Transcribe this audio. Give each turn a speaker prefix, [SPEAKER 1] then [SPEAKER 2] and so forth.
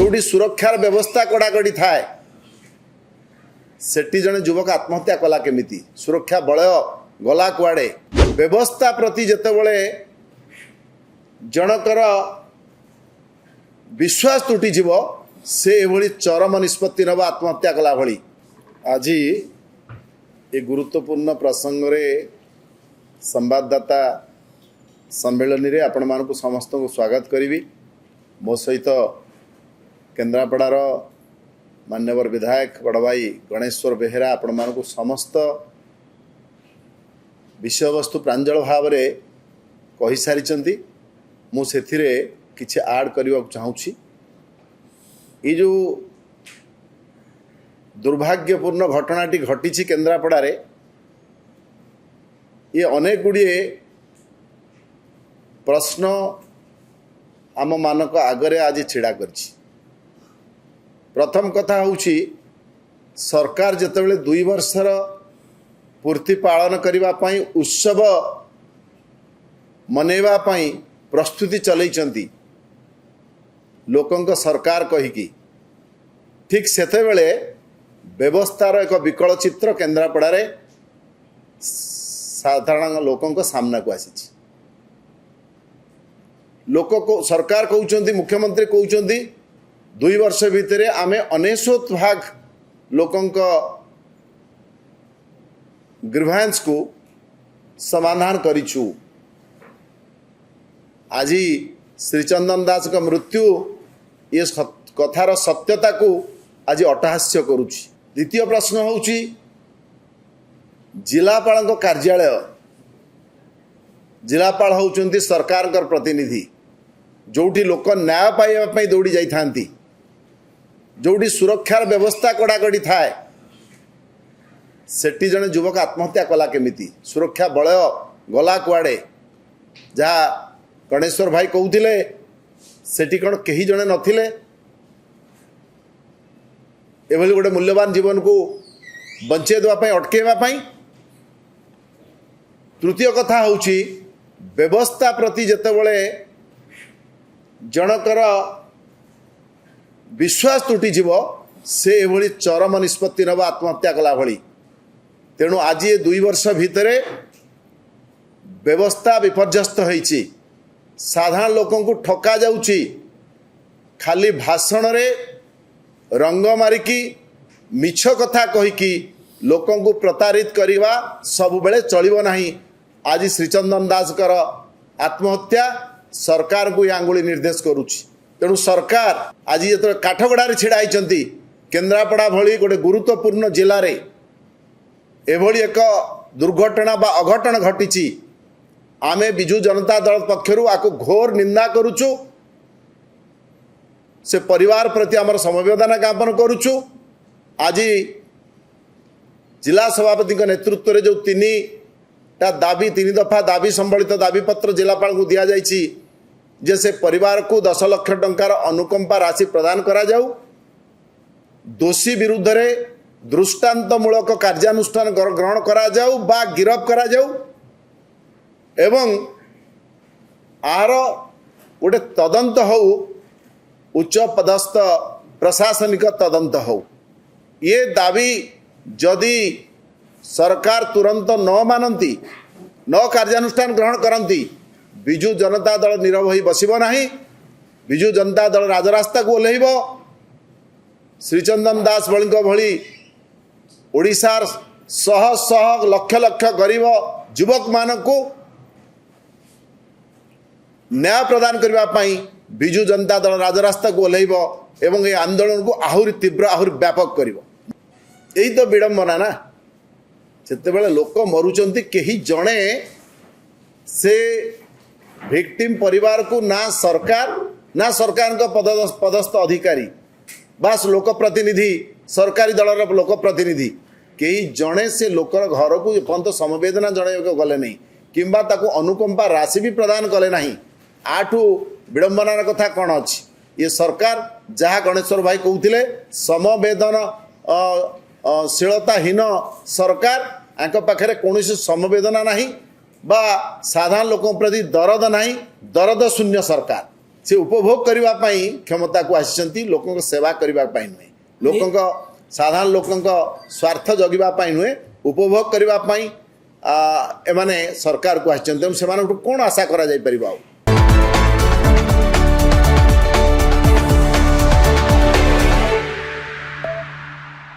[SPEAKER 1] जोटी सुरक्षार व्यवस्था कड़ाकड़ी थाए सेठी जने युवक आत्महत्या कला केमिति सुरक्षा बलय गला कुआडे व्यवस्था प्रति जेतेबेले जनकर विश्वास तुटी जीव से एभली चरम निष्पत्ति नब आत्महत्या कला भली आज ये गुरुत्वपूर्ण प्रसंग रे संवाददाता सम्मेलन रे आपण मानकु समस्त को स्वागत करी मो सहित केन्द्रापड़ार मान्यवर विधायक बड़ भाई गणेश्वर बेहेरा आपण मानकु समस्त विषय वस्तु प्रांजल भाव में कही सारी मु सेथिरे किछि आड करने चाहूँगी ये जो दुर्भाग्यपूर्ण घटनाटी घटी केन्द्रापड़ा रे ये अनेक गुड़िए प्रश्न आम मानक आगरे आज छिड़ा करछि। प्रथम कथा होउछि सरकार जेतेबेले 2 वर्षर पूर्ति पालन करिबा पई उत्सव मनेवा पई प्रस्तुति चलैचंती लोकंक सरकार कहिकी ठीक सेतेबेले व्यवस्थार एक विकल चित्र केन्द्रापड़ा रे साधारण लोकंक सामना को आसी लोक को सरकार कहउचंती मुख्यमंत्री कहउचंती 2 वर्ष भितर आमे 99 भाग लोकंक ग्रीवांस को समाधान करिछु। आज श्रीचंदन दास का मृत्यु ये कथार सत्यता को आज अटहास्य करुछि। द्वितीय प्रश्न होउछि जिलापाल कार्यालय जिलापाल होउचंती सरकार कर प्रतिनिधि जोटी लोक न्याय पाइबा दौड़ी जाइथांती जोटी सुरक्षार व्यवस्था कड़ाकड़ी थाए सेठी जने युवक आत्महत्या कला केमिति सुरक्षा बलय गला कुआडे जहाँ गणेश्वर भाई कहते सेठी कौन कहीं जड़े नथिले एभली गोटे मूल्यवान जीवन को बंचे देवाई अटकेवाई। तृतीय कथा होउछि व्यवस्था प्रति जेतेबेले जनकर विश्वास तुटी जीव से एभली चरम निष्पत्ति नब आत्महत्या कला भली तेणु आज ये 2 वर्ष भितर व्यवस्था विपर्यस्त होइछि। साधारण लोकों को ठका जाउछि खाली भाषण रे रंग मारिकी मिछ कथा कहिकी लोकों को प्रतारित करिवा सब बेले चलिबो नाही। आज श्रीचंदन दास कर आत्महत्या सरकार को आंगुली निर्देश करुछि। तेणु सरकार आज ये काठगड़ारे छिड़ा होइचंती केन्द्रापड़ा भली गोटे गुरुत्वपूर्ण जिले रे एभली एक दुर्घटना बा अघटन घटिछि आमे बिजु जनता दल पक्षरु आको घोर निंदा करुछु से परिवार प्रति आमर समवेदना ज्ञापन करुछु। आज जिला सभापति नेतृत्व रे जो 3 दफा दाबी संबलित दाबी पत्र जिलापाल को दिया जाइछि जे से परिवार को 10 लाख टंकार अनुकंपा राशि प्रदान करा जाऊ दोषी विरुद्ध रे दृष्टांतमूलक कार्यानुष्ठान ग्रहण करा जाऊ बा गिरफ करा जाऊ एवं आर गोटे तदंत हो उच्च पदस्थ प्रशासनिक तदंत हो ये दाबी जदि सरकार तुरंत न मानती न कार्यानुष्ठान ग्रहण करती बिजु जनता दल नीरव होई बसिबो नाही। बिजु जनता दल राजरास्ता को ओह्लैब श्रीचंदन दास भली ओडिशार शह शह लक्ष लक्ष गरीब युवक मानकु न्याय प्रदान करबा पई बिजु जनता दल राजरास्ता को ओह्लैब एवं ये आंदोलन को आहुरी तीव्र आहुरी व्यापक करिवो। यही तो विडंबना ना जेतेबेले लोक मरुचंती केही जणे से विक्टिम परिवार को ना सरकार का पदस्थ अधिकारी बास लोक प्रतिनिधि सरकारी दलर लोक प्रतिनिधि कई जड़े से लोकर घर को पर्यंत समवेदना जन गले नहीं किंबा ताको अनुकंपा राशि भी प्रदान कले नहीं। आठू विडंबनार कथा कौन अच्छी ये सरकार जहाँ गणेश्वर भाई कहते समवेदन शीलताहीन सरकार आंक पाखे कौन समवेदना नहीं बा साधारण लोक प्रति दरद नहीं दरद शून्य सरकार से उपभोग करबा पई क्षमता को आसिछंती लोकक सेवा करबा पई नुहे लोकक साधारण लोकक स्वार्थ जगिबा पई नुहे उपभोग करबा पई एमाने सरकार को आसिछंती से कौन आशा करा जाई परिबा।